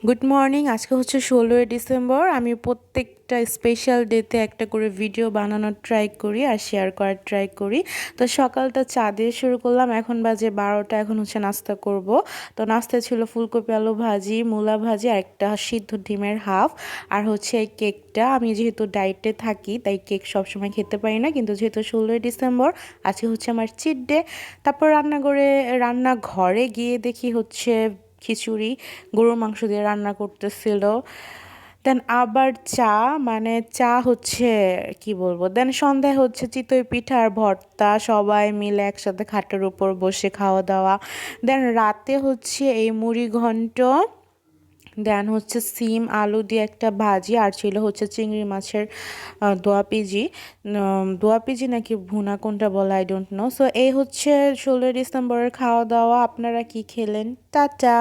Good morning. আজকে হচ্ছে 16ই December. আমি প্রত্যেকটা স্পেশাল ডেতে একটা করে ভিডিও বানানোর ট্রাই করি আর শেয়ার করার ট্রাই করি। তো সকালটা চা দিয়ে শুরু করলাম, এখন বাজে 12টা। এখন হচ্ছে নাস্তা করব। তো নাস্তায় ছিল ফুলকপি আলু ভাজি, মূলা ভাজি আর একটা সিদ্ধ ডিমের হাফ। আর হচ্ছে এই কেকটা, আমি যেহেতু ডায়েটে থাকি তাই কেক সবসময় খেতে পারি না, কিন্তু যেহেতু 16ই ডিসেম্বর আজকে হচ্ছে আমার চিট ডে। তারপর রান্নাঘরে গিয়ে দেখি হচ্ছে খিচুড়ি গরুর মাংস দিয়ে রান্না করতেছিল। দেন আবার চা, মানে চা হচ্ছে কি বলবো, দেন সন্ধ্যায় হচ্ছে চিতই পিঠা আর ভর্তা, সবাই মিলে একসাথে খাটের উপর বসে খাওয়া দাওয়া। দেন রাতে হচ্ছে এই মুড়ি ঘন্ট, দেন হচ্ছে সিম আলু দিয়ে একটা ভাজি, আর ছিল হচ্ছে চিংড়ি মাছের দোয়া পিজি। দোয়া পিজি নাকি ভুনা কোনটা বলে আই ডোন্ট নো। সো এই হচ্ছে 16ই ডিসেম্বরের খাওয়া দাওয়া। আপনারা কি খেলেন? টাটা।